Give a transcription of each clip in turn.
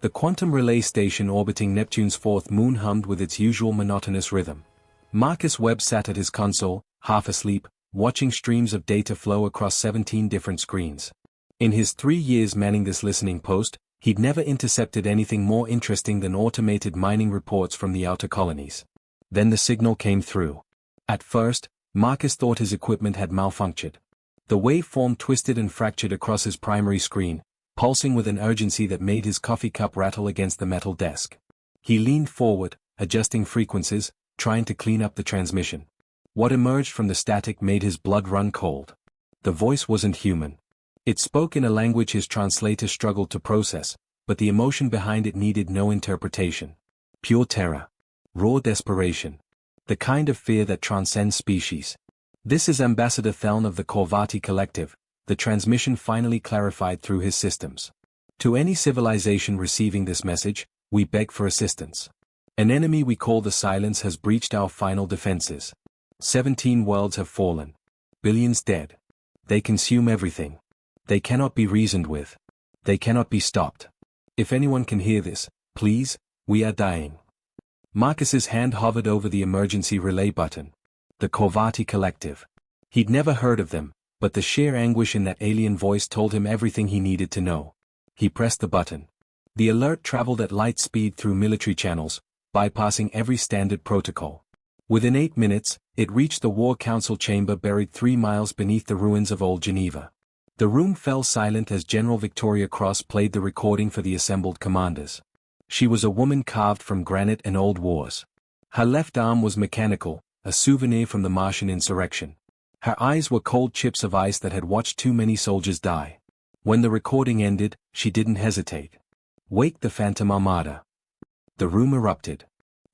The quantum relay station orbiting Neptune's fourth moon hummed with its usual monotonous rhythm. Marcus Webb sat at his console, half asleep, watching streams of data flow across 17 different screens. In his 3 years manning this listening post, he'd never intercepted anything more interesting than automated mining reports from the outer colonies. Then the signal came through. At first, Marcus thought his equipment had malfunctioned. The waveform twisted and fractured across his primary screen, pulsing with an urgency that made his coffee cup rattle against the metal desk. He leaned forward, adjusting frequencies, trying to clean up the transmission. What emerged from the static made his blood run cold. The voice wasn't human. It spoke in a language his translator struggled to process, but the emotion behind it needed no interpretation. Pure terror. Raw desperation. The kind of fear that transcends species. "This is Ambassador Theln of the Corvati Collective," the transmission finally clarified through his systems. "To any civilization receiving this message, we beg for assistance. An enemy we call the Silence has breached our final defenses. 17 worlds have fallen. Billions dead. They consume everything. They cannot be reasoned with. They cannot be stopped. If anyone can hear this, please, we are dying." Marcus's hand hovered over the emergency relay button. The Corvati Collective. He'd never heard of them, but the sheer anguish in that alien voice told him everything he needed to know. He pressed the button. The alert traveled at light speed through military channels, bypassing every standard protocol. Within 8 minutes, it reached the War Council chamber buried 3 miles beneath the ruins of Old Geneva. The room fell silent as General Victoria Cross played the recording for the assembled commanders. She was a woman carved from granite and old wars. Her left arm was mechanical, a souvenir from the Martian insurrection. Her eyes were cold chips of ice that had watched too many soldiers die. When the recording ended, she didn't hesitate. "Wake the Phantom Armada." The room erupted.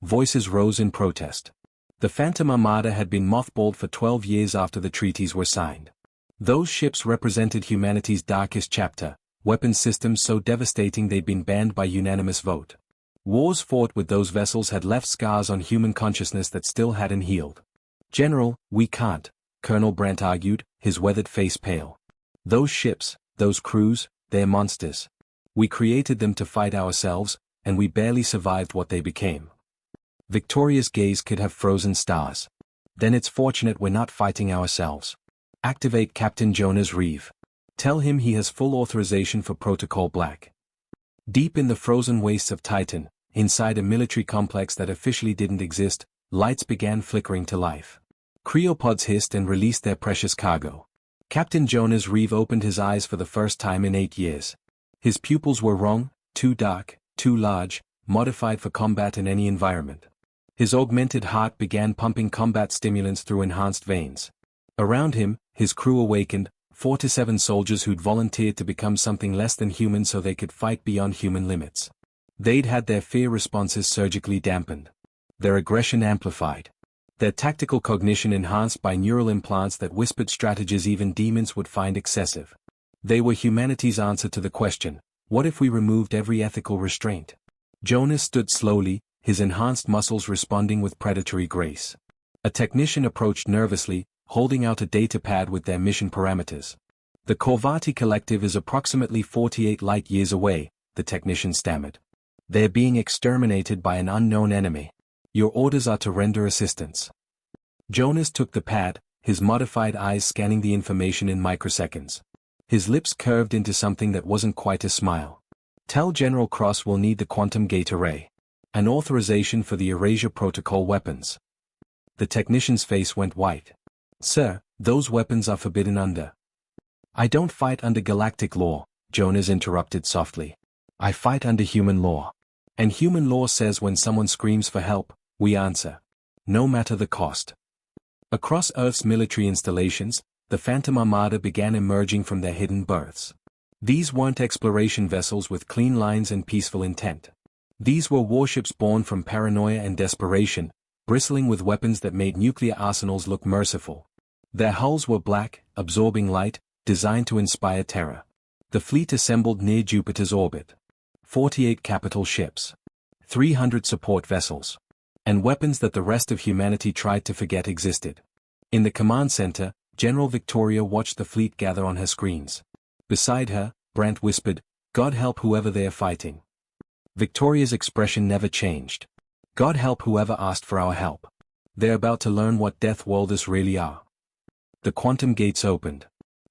Voices rose in protest. The Phantom Armada had been mothballed for 12 years after the treaties were signed. Those ships represented humanity's darkest chapter, weapons systems so devastating they'd been banned by unanimous vote. Wars fought with those vessels had left scars on human consciousness that still hadn't healed. "General, we can't," Colonel Brandt argued, his weathered face pale. "Those ships, those crews, they're monsters. We created them to fight ourselves, and we barely survived what they became." Victoria's gaze could have frozen stars. "Then it's fortunate we're not fighting ourselves. Activate Captain Jonas Reeve. Tell him he has full authorization for Protocol Black." Deep in the frozen wastes of Titan, inside a military complex that officially didn't exist, lights began flickering to life. Cryopods hissed and released their precious cargo. Captain Jonas Reeve opened his eyes for the first time in 8 years. His pupils were wrong, too dark, too large, modified for combat in any environment. His augmented heart began pumping combat stimulants through enhanced veins. Around him, his crew awakened, 4 to 7 soldiers who'd volunteered to become something less than human so they could fight beyond human limits. They'd had their fear responses surgically dampened. Their aggression amplified. Their tactical cognition enhanced by neural implants that whispered strategies even demons would find excessive. They were humanity's answer to the question, what if we removed every ethical restraint? Jonas stood slowly, his enhanced muscles responding with predatory grace. A technician approached nervously, holding out a data pad with their mission parameters. "The Corvati Collective is approximately 48 light-years away," the technician stammered. "They're being exterminated by an unknown enemy. Your orders are to render assistance." Jonas took the pad, his modified eyes scanning the information in microseconds. His lips curved into something that wasn't quite a smile. "Tell General Cross we'll need the quantum gate array. An authorization for the Erasure Protocol weapons." The technician's face went white. "Sir, those weapons are forbidden under—" "I don't fight under galactic law," Jonas interrupted softly. "I fight under human law. And human law says when someone screams for help, we answer. No matter the cost." Across Earth's military installations, the Phantom Armada began emerging from their hidden berths. These weren't exploration vessels with clean lines and peaceful intent. These were warships born from paranoia and desperation, bristling with weapons that made nuclear arsenals look merciful. Their hulls were black, absorbing light, designed to inspire terror. The fleet assembled near Jupiter's orbit. 48 capital ships. 300 support vessels. And weapons that the rest of humanity tried to forget existed. In the command center, General Victoria watched the fleet gather on her screens. Beside her, Brandt whispered, "God help whoever they are fighting." Victoria's expression never changed. God help whoever asked for our help. They're about to learn what deathworlders really are. The quantum gates opened.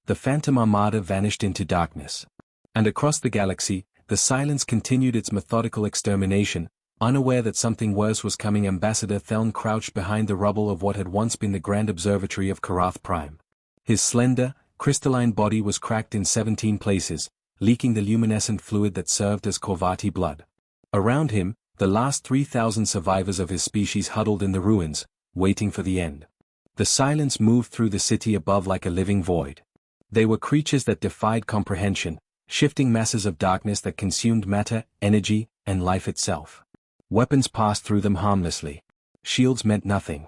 The phantom armada vanished into darkness. And across the galaxy, the silence continued its methodical extermination, unaware that something worse was coming. Ambassador Theln crouched behind the rubble of what had once been the grand observatory of Karath Prime. His slender, crystalline body was cracked in 17 places, leaking the luminescent fluid that served as Corvati blood. Around him, the last 3,000 survivors of his species huddled in the ruins, waiting for the end. The silence moved through the city above like a living void. They were creatures that defied comprehension, shifting masses of darkness that consumed matter, energy, and life itself. Weapons passed through them harmlessly. Shields meant nothing.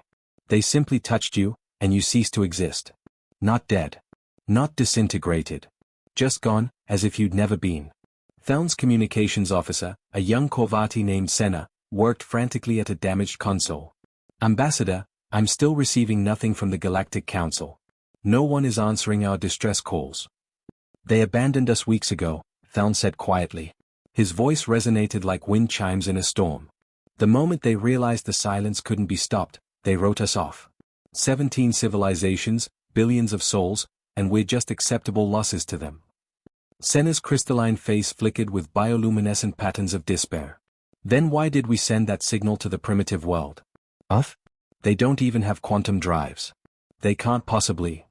They simply touched you, and you ceased to exist. Not dead. Not disintegrated. Just gone, as if you'd never been. Theln's communications officer, a young Corvati named Senna, worked frantically at a damaged console. Ambassador, I'm still receiving nothing from the Galactic Council. No one is answering our distress calls. They abandoned us weeks ago, Theln said quietly. His voice resonated like wind chimes in a storm. The moment they realized the silence couldn't be stopped, they wrote us off. 17 civilizations, billions of souls, and we're just acceptable losses to them. Senna's crystalline face flickered with bioluminescent patterns of despair. Then why did we send that signal to the primitive world? They don't even have quantum drives. They can't possibly.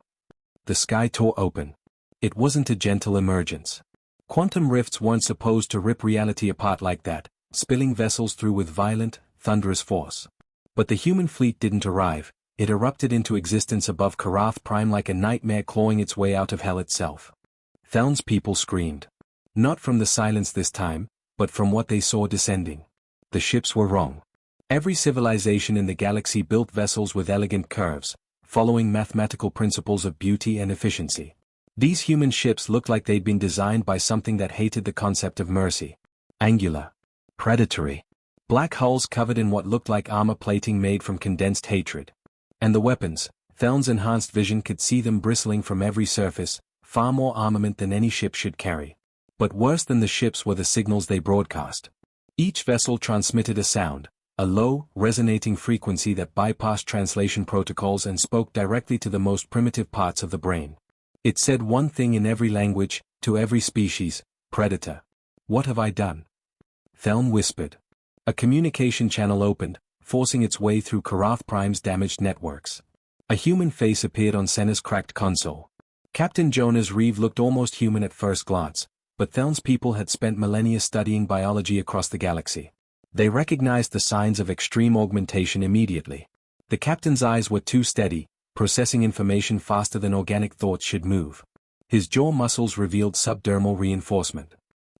The sky tore open. It wasn't a gentle emergence. Quantum rifts weren't supposed to rip reality apart like that, spilling vessels through with violent, thunderous force. But the human fleet didn't arrive. It erupted into existence above Karath Prime like a nightmare clawing its way out of hell itself. Theln's people screamed. Not from the silence this time, but from what they saw descending. The ships were wrong. Every civilization in the galaxy built vessels with elegant curves, following mathematical principles of beauty and efficiency. These human ships looked like they'd been designed by something that hated the concept of mercy. Angular. Predatory. Black hulls covered in what looked like armor plating made from condensed hatred. And the weapons, Theln's enhanced vision could see them bristling from every surface, far more armament than any ship should carry. But worse than the ships were the signals they broadcast. Each vessel transmitted a sound, a low, resonating frequency that bypassed translation protocols and spoke directly to the most primitive parts of the brain. It said one thing in every language, to every species: predator. What have I done? Theln whispered. A communication channel opened, forcing its way through Karath Prime's damaged networks. A human face appeared on Senna's cracked console. Captain Jonas Reeve looked almost human at first glance, but Theln's people had spent millennia studying biology across the galaxy. They recognized the signs of extreme augmentation immediately. The captain's eyes were too steady, processing information faster than organic thoughts should move. His jaw muscles revealed subdermal reinforcement.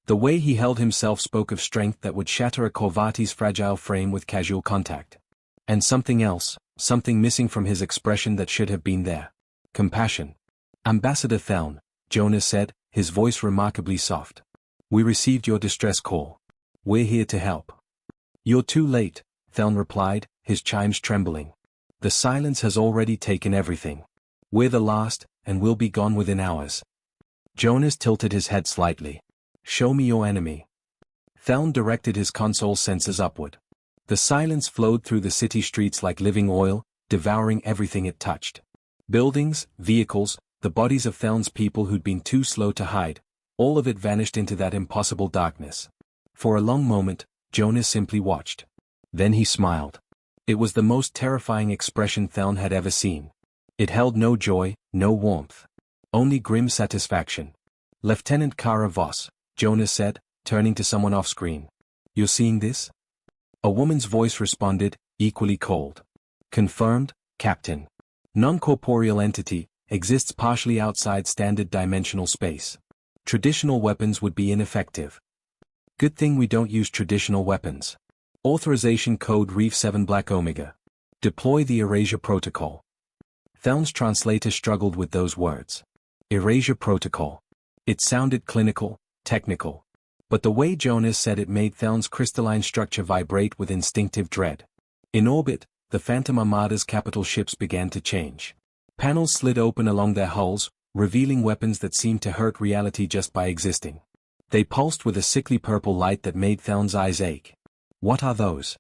The way he held himself spoke of strength that would shatter a Corvati's fragile frame with casual contact. And something else, something missing from his expression that should have been there. Compassion. Ambassador Theln, Jonas said, his voice remarkably soft. We received your distress call. We're here to help. You're too late, Theln replied, his chimes trembling. The silence has already taken everything. We're the last, and we'll be gone within hours. Jonas tilted his head slightly. Show me your enemy. Theln directed his console sensors upward. The silence flowed through the city streets like living oil, devouring everything it touched. Buildings, vehicles, the bodies of Theln's people who'd been too slow to hide, all of it vanished into that impossible darkness. For a long moment, Jonas simply watched. Then he smiled. It was the most terrifying expression Theln had ever seen. It held no joy, no warmth. Only grim satisfaction. Lieutenant Kara Voss, Jonas said, turning to someone off-screen. You're seeing this? A woman's voice responded, equally cold. Confirmed, Captain. Non-corporeal entity, exists partially outside standard dimensional space. Traditional weapons would be ineffective. Good thing we don't use traditional weapons. Authorization code Reef 7 Black Omega. Deploy the erasure protocol. Theln's translator struggled with those words. Erasure protocol. It sounded clinical, technical. But the way Jonas said it made Theln's crystalline structure vibrate with instinctive dread. In orbit, the Phantom Armada's capital ships began to change. Panels slid open along their hulls, revealing weapons that seemed to hurt reality just by existing. They pulsed with a sickly purple light that made Theln's eyes ache. "What are those?"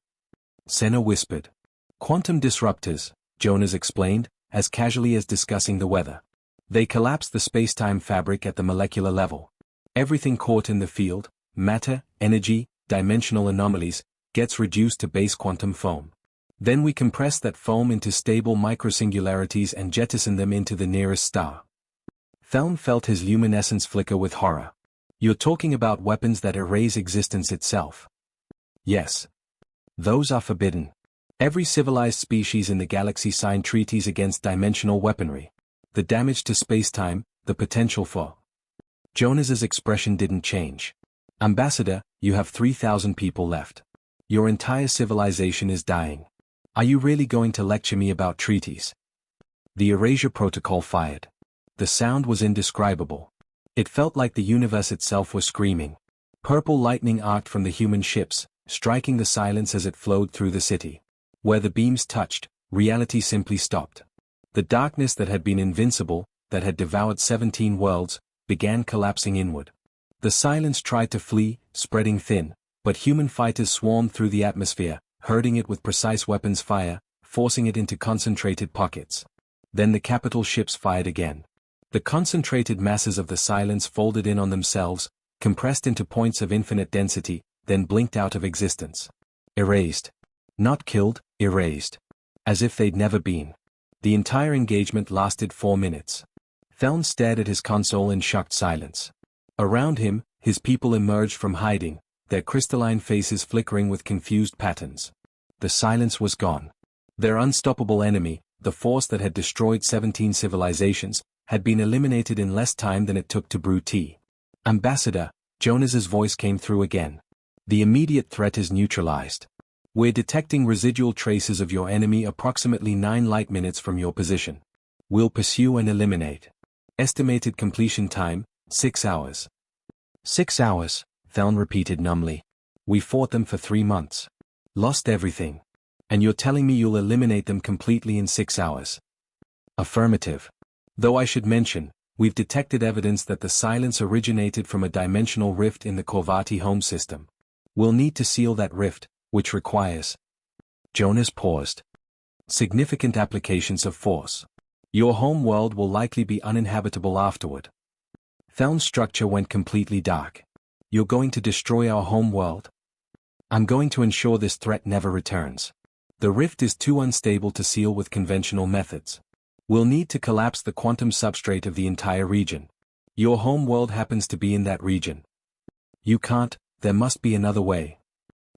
Senna whispered. "Quantum disruptors," Jonas explained, as casually as discussing the weather. "They collapse the space-time fabric at the molecular level. Everything caught in the field, matter, energy, dimensional anomalies, gets reduced to base quantum foam. Then we compress that foam into stable microsingularities and jettison them into the nearest star." Theln felt his luminescence flicker with horror. "You're talking about weapons that erase existence itself?" "Yes. Those are forbidden. Every civilized species in the galaxy signed treaties against dimensional weaponry. The damage to space-time, the potential for..." Jonas's expression didn't change. "Ambassador, you have 3,000 people left. Your entire civilization is dying. Are you really going to lecture me about treaties?" The erasure protocol fired. The sound was indescribable. It felt like the universe itself was screaming. Purple lightning arced from the human ships, striking the silence as it flowed through the city. Where the beams touched, reality simply stopped. The darkness that had been invincible, that had devoured 17 worlds, began collapsing inward. The silence tried to flee, spreading thin, but human fighters swarmed through the atmosphere, herding it with precise weapons fire, forcing it into concentrated pockets. Then the capital ships fired again. The concentrated masses of the silence folded in on themselves, compressed into points of infinite density, then blinked out of existence. Erased. Not killed, erased. As if they'd never been. The entire engagement lasted 4 minutes. Theln stared at his console in shocked silence. Around him, his people emerged from hiding, their crystalline faces flickering with confused patterns. The silence was gone. Their unstoppable enemy, the force that had destroyed 17 civilizations, had been eliminated in less time than it took to brew tea. "Ambassador," Jonas's voice came through again. "The immediate threat is neutralized. We're detecting residual traces of your enemy approximately 9 light minutes from your position. We'll pursue and eliminate. Estimated completion time, 6 hours." 6 hours, Theln repeated numbly. "We fought them for 3 months. Lost everything. And you're telling me you'll eliminate them completely in 6 hours?" "Affirmative. Though I should mention, we've detected evidence that the silence originated from a dimensional rift in the Corvati home system. We'll need to seal that rift, which requires..." Jonas paused. "Significant applications of force. Your home world will likely be uninhabitable afterward." Theln's structure went completely dark. "You're going to destroy our home world?" "I'm going to ensure this threat never returns. The rift is too unstable to seal with conventional methods. We'll need to collapse the quantum substrate of the entire region. Your home world happens to be in that region." "You can't, there must be another way."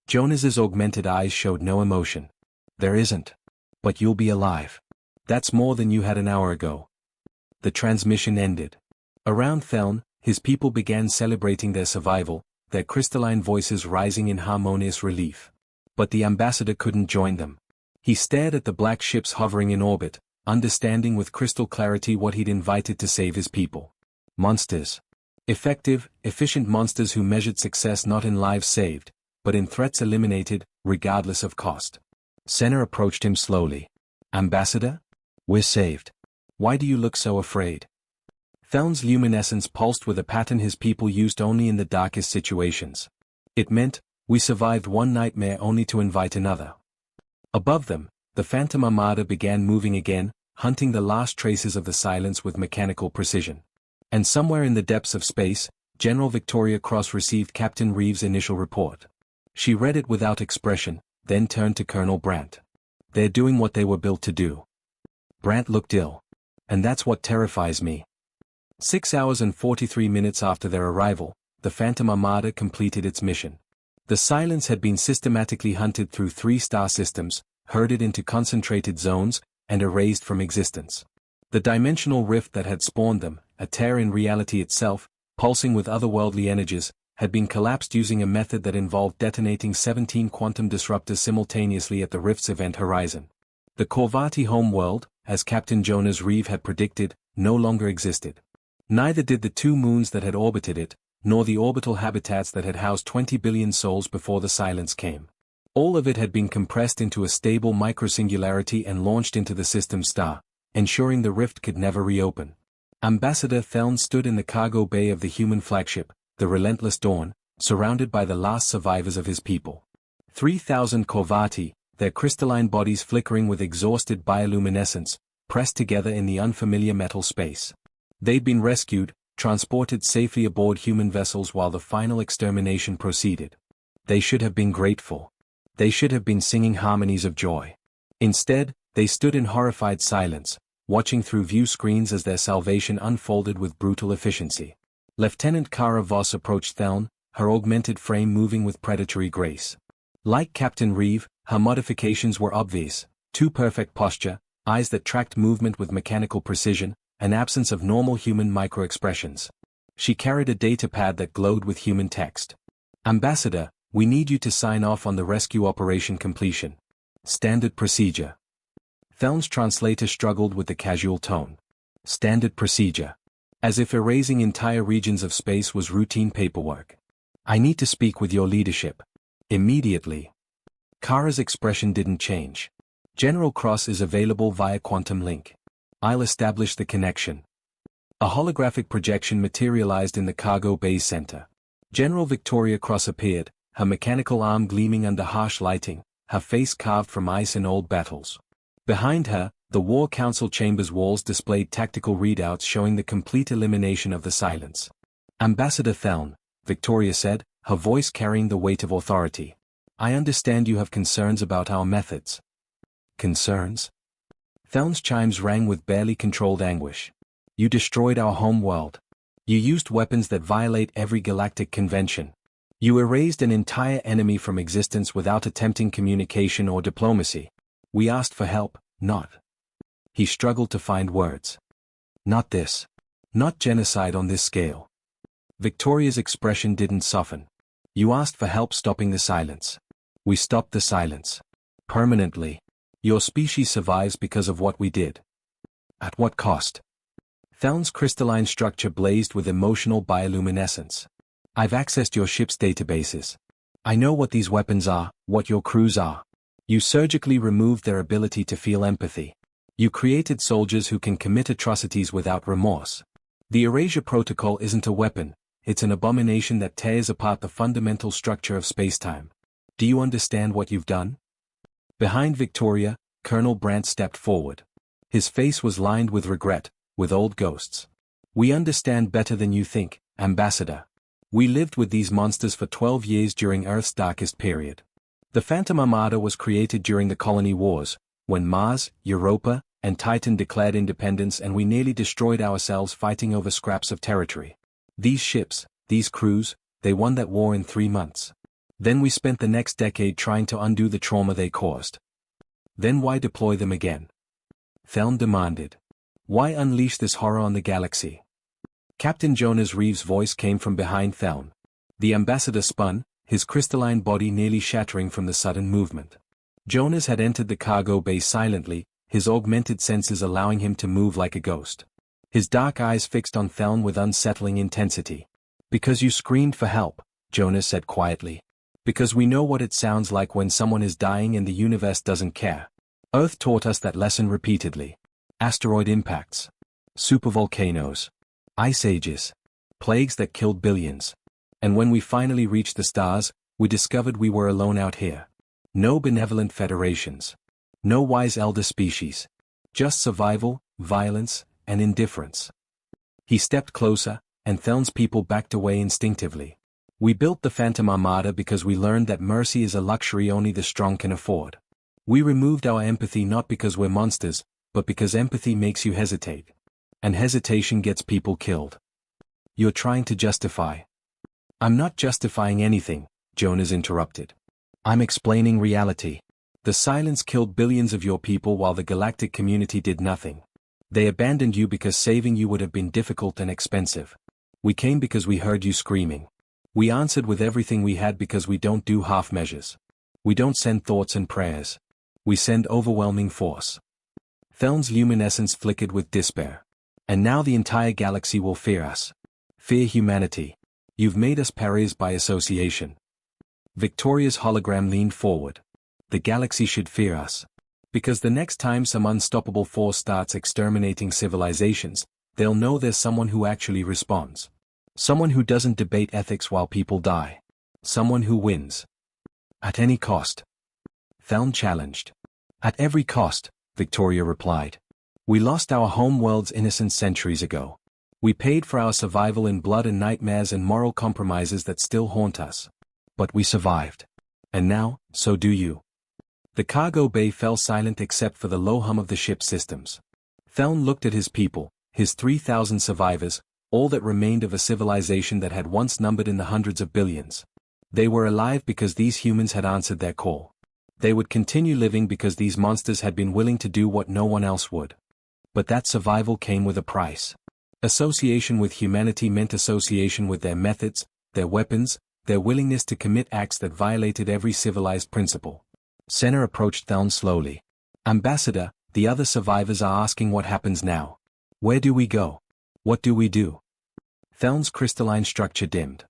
Jonas's augmented eyes showed no emotion. "There isn't. But you'll be alive. That's more than you had an hour ago." The transmission ended. Around Theln, his people began celebrating their survival, their crystalline voices rising in harmonious relief. But the ambassador couldn't join them. He stared at the black ships hovering in orbit, understanding with crystal clarity what he'd invited to save his people. Monsters. Effective, efficient monsters who measured success not in lives saved, but in threats eliminated, regardless of cost. Senna approached him slowly. "Ambassador? We're saved. Why do you look so afraid?" Theln's luminescence pulsed with a pattern his people used only in the darkest situations. It meant, we survived one nightmare only to invite another. Above them, the phantom armada began moving again, hunting the last traces of the silence with mechanical precision. And somewhere in the depths of space, General Victoria Cross received Captain Reeves' initial report. She read it without expression, then turned to Colonel Brandt. "They're doing what they were built to do." Brandt looked ill. "And that's what terrifies me." 6 hours and 43 minutes after their arrival, the Phantom Armada completed its mission. The silence had been systematically hunted through 3 star systems, herded into concentrated zones, and erased from existence. The dimensional rift that had spawned them, a tear in reality itself, pulsing with otherworldly energies, had been collapsed using a method that involved detonating 17 quantum disruptors simultaneously at the rift's event horizon. The Corvati homeworld, as Captain Jonas Reeve had predicted, no longer existed. Neither did the 2 moons that had orbited it, nor the orbital habitats that had housed 20 billion souls before the silence came. All of it had been compressed into a stable microsingularity and launched into the system star, ensuring the rift could never reopen. Ambassador Theln stood in the cargo bay of the human flagship, the relentless dawn, surrounded by the last survivors of his people. 3,000 Corvati, their crystalline bodies flickering with exhausted bioluminescence, pressed together in the unfamiliar metal space. They'd been rescued, transported safely aboard human vessels while the final extermination proceeded. They should have been grateful. They should have been singing harmonies of joy. Instead, they stood in horrified silence, watching through view screens as their salvation unfolded with brutal efficiency. Lieutenant Kara Voss approached Theln, her augmented frame moving with predatory grace. Like Captain Reeve, her modifications were obvious: too perfect posture, eyes that tracked movement with mechanical precision, an absence of normal human microexpressions. She carried a data pad that glowed with human text. "Ambassador, we need you to sign off on the rescue operation completion. Standard procedure." Theln's translator struggled with the casual tone. Standard procedure. As if erasing entire regions of space was routine paperwork. "I need to speak with your leadership. Immediately." Kara's expression didn't change. "General Cross is available via quantum link. I'll establish the connection." A holographic projection materialized in the cargo bay's center. General Victoria Cross appeared, her mechanical arm gleaming under harsh lighting, her face carved from ice in old battles. Behind her, the War Council chamber's walls displayed tactical readouts showing the complete elimination of the silence. "Ambassador Theln," Victoria said, her voice carrying the weight of authority. "I understand you have concerns about our methods." "Concerns?" Theln's chimes rang with barely controlled anguish. "You destroyed our home world. You used weapons that violate every galactic convention. You erased an entire enemy from existence without attempting communication or diplomacy. We asked for help, not..." He struggled to find words. "Not this. Not genocide on this scale." Victoria's expression didn't soften. "You asked for help stopping the silence. We stopped the silence. Permanently. Your species survives because of what we did." "At what cost?" Theln's crystalline structure blazed with emotional bioluminescence. "I've accessed your ship's databases. I know what these weapons are, what your crews are. You surgically removed their ability to feel empathy. You created soldiers who can commit atrocities without remorse. The Erasure Protocol isn't a weapon, it's an abomination that tears apart the fundamental structure of spacetime. Do you understand what you've done?" Behind Victoria, Colonel Brandt stepped forward. His face was lined with regret, with old ghosts. "We understand better than you think, Ambassador. We lived with these monsters for 12 years during Earth's darkest period. The Phantom Armada was created during the Colony Wars, when Mars, Europa, and Titan declared independence, and we nearly destroyed ourselves fighting over scraps of territory. These ships, these crews, they won that war in 3 months. Then we spent the next decade trying to undo the trauma they caused. Then why deploy them again?" Theln demanded. "Why unleash this horror on the galaxy?" Captain Jonas Reeves' voice came from behind Theln. The ambassador spun, his crystalline body nearly shattering from the sudden movement. Jonas had entered the cargo bay silently, his augmented senses allowing him to move like a ghost. His dark eyes fixed on Theln with unsettling intensity. "Because you screamed for help," Jonas said quietly. "Because we know what it sounds like when someone is dying and the universe doesn't care. Earth taught us that lesson repeatedly. Asteroid impacts. Supervolcanoes. Ice ages. Plagues that killed billions. And when we finally reached the stars, we discovered we were alone out here. No benevolent federations. No wise elder species. Just survival, violence, and indifference." He stepped closer, and Theln's people backed away instinctively. "We built the Phantom Armada because we learned that mercy is a luxury only the strong can afford. We removed our empathy not because we're monsters, but because empathy makes you hesitate. And hesitation gets people killed." "You're trying to justify..." "I'm not justifying anything," Jonas interrupted. "I'm explaining reality. The silence killed billions of your people while the galactic community did nothing. They abandoned you because saving you would have been difficult and expensive. We came because we heard you screaming. We answered with everything we had because we don't do half measures. We don't send thoughts and prayers. We send overwhelming force." Theln's luminescence flickered with despair. "And now the entire galaxy will fear us. Fear humanity. You've made us pariahs by association." Victoria's hologram leaned forward. "The galaxy should fear us. Because the next time some unstoppable force starts exterminating civilizations, they'll know there's someone who actually responds. Someone who doesn't debate ethics while people die. Someone who wins. At any cost. Theln challenged. At every cost, Victoria replied. We lost our home world's innocence centuries ago. We paid for our survival in blood and nightmares and moral compromises that still haunt us. But we survived. And now, so do you. The cargo bay fell silent except for the low hum of the ship's systems. Theln looked at his people, his 3,000 survivors, all that remained of a civilization that had once numbered in the hundreds of billions. They were alive because these humans had answered their call. They would continue living because these monsters had been willing to do what no one else would. But that survival came with a price. Association with humanity meant association with their methods, their weapons, their willingness to commit acts that violated every civilized principle. Senna approached Theln slowly. Ambassador, the other survivors are asking what happens now. Where do we go? What do we do? Theln's crystalline structure dimmed.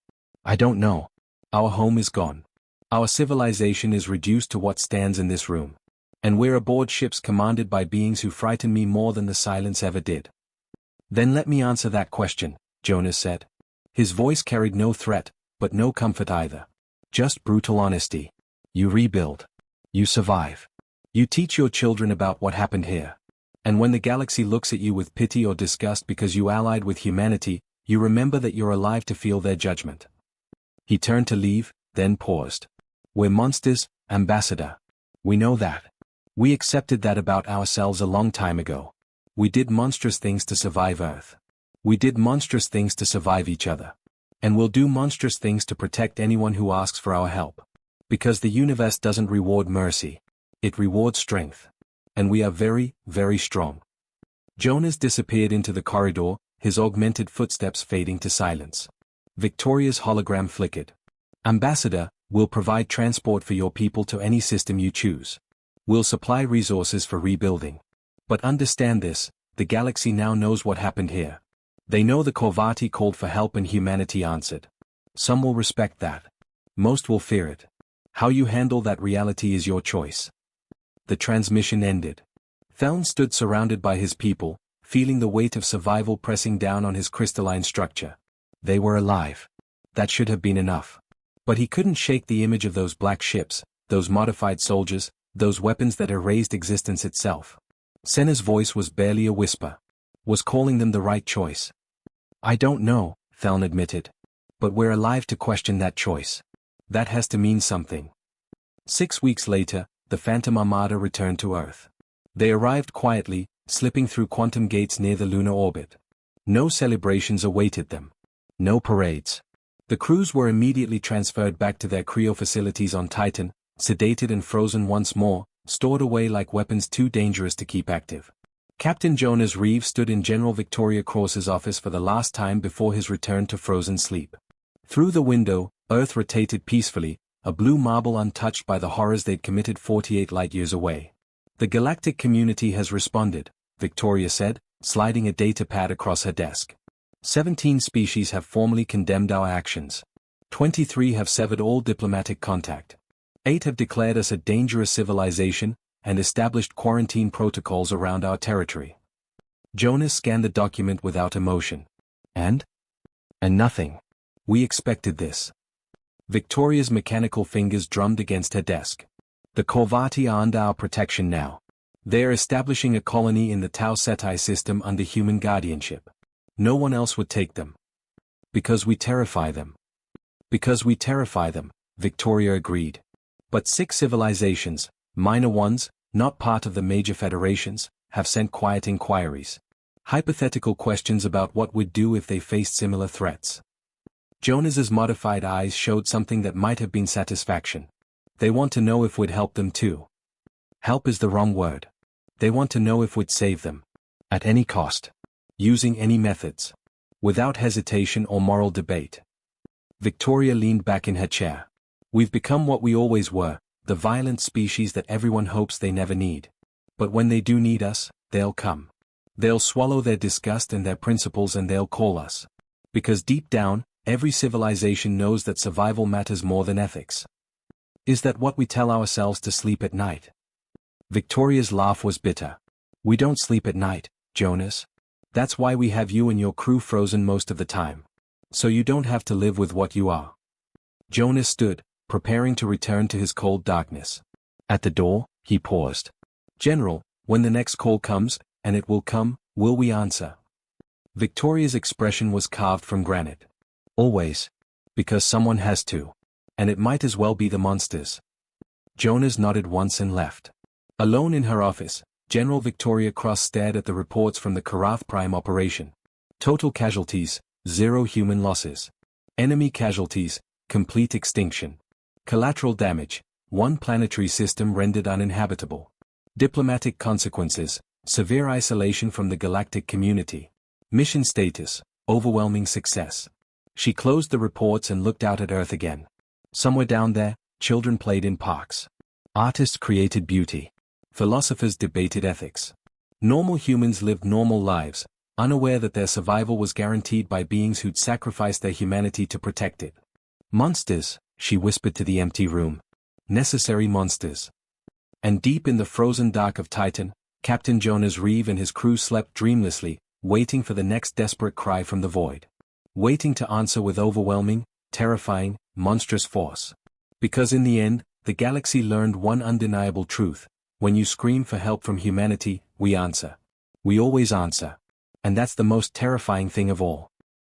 I don't know. Our home is gone. Our civilization is reduced to what stands in this room. And we're aboard ships commanded by beings who frighten me more than the silence ever did. Then let me answer that question, Jonas said. His voice carried no threat, but no comfort either. Just brutal honesty. You rebuild. You survive. You teach your children about what happened here. And when the galaxy looks at you with pity or disgust because you allied with humanity, you remember that you're alive to feel their judgment. He turned to leave, then paused. We're monsters, Ambassador. We know that. We accepted that about ourselves a long time ago. We did monstrous things to survive Earth. We did monstrous things to survive each other. And we'll do monstrous things to protect anyone who asks for our help. Because the universe doesn't reward mercy. It rewards strength. And we are very, very strong. Jonas disappeared into the corridor, his augmented footsteps fading to silence. Victoria's hologram flickered. Ambassador, we'll provide transport for your people to any system you choose. We'll supply resources for rebuilding. But understand this, the galaxy now knows what happened here. They know the Corvati called for help and humanity answered. Some will respect that. Most will fear it. How you handle that reality is your choice. The transmission ended. Theln stood surrounded by his people, feeling the weight of survival pressing down on his crystalline structure. They were alive. That should have been enough. But he couldn't shake the image of those black ships, those modified soldiers, those weapons that erased existence itself. Senna's voice was barely a whisper. Was calling them the right choice? I don't know, Theln admitted. But we're alive to question that choice. That has to mean something. 6 weeks later, the Phantom Armada returned to Earth. They arrived quietly, slipping through quantum gates near the lunar orbit. No celebrations awaited them. No parades. The crews were immediately transferred back to their cryo facilities on Titan, sedated and frozen once more, stored away like weapons too dangerous to keep active. Captain Jonas Reeves stood in General Victoria Cross's office for the last time before his return to frozen sleep. Through the window, Earth rotated peacefully, a blue marble untouched by the horrors they'd committed 48 light-years away. The galactic community has responded, Victoria said, sliding a data pad across her desk. 17 species have formally condemned our actions. 23 have severed all diplomatic contact. 8 have declared us a dangerous civilization, and established quarantine protocols around our territory. Jonas scanned the document without emotion. And nothing. We expected this. Victoria's mechanical fingers drummed against her desk. The Corvati are under our protection now. They are establishing a colony in the Tau Ceti system under human guardianship. No one else would take them. Because we terrify them. Because we terrify them, Victoria agreed. But 6 civilizations, minor ones, not part of the major federations, have sent quiet inquiries. Hypothetical questions about what we'd do if they faced similar threats. Jonas's modified eyes showed something that might have been satisfaction. They want to know if we'd help them too. Help is the wrong word. They want to know if we'd save them. At any cost. Using any methods. Without hesitation or moral debate. Victoria leaned back in her chair. We've become what we always were, the violent species that everyone hopes they never need. But when they do need us, they'll come. They'll swallow their disgust and their principles and they'll call us. Because deep down, every civilization knows that survival matters more than ethics. Is that what we tell ourselves to sleep at night? Victoria's laugh was bitter. We don't sleep at night, Jonas. That's why we have you and your crew frozen most of the time. So you don't have to live with what you are. Jonas stood, preparing to return to his cold darkness. At the door, he paused. General, when the next call comes, and it will come, will we answer? Victoria's expression was carved from granite. Always. Because someone has to. And it might as well be the monsters. Jonas nodded once and left. Alone in her office, General Victoria Cross stared at the reports from the Karath Prime operation. Total casualties, 0 human losses. Enemy casualties, complete extinction. Collateral damage, 1 planetary system rendered uninhabitable. Diplomatic consequences, severe isolation from the galactic community. Mission status, overwhelming success. She closed the reports and looked out at Earth again. Somewhere down there, children played in parks. Artists created beauty. Philosophers debated ethics. Normal humans lived normal lives, unaware that their survival was guaranteed by beings who'd sacrificed their humanity to protect it. Monsters, she whispered to the empty room. Necessary monsters. And deep in the frozen dark of Titan, Captain Jonas Reeve and his crew slept dreamlessly, waiting for the next desperate cry from the void. Waiting to answer with overwhelming, terrifying, monstrous force. Because in the end, the galaxy learned one undeniable truth: when you scream for help from humanity, we answer. We always answer. And that's the most terrifying thing of all.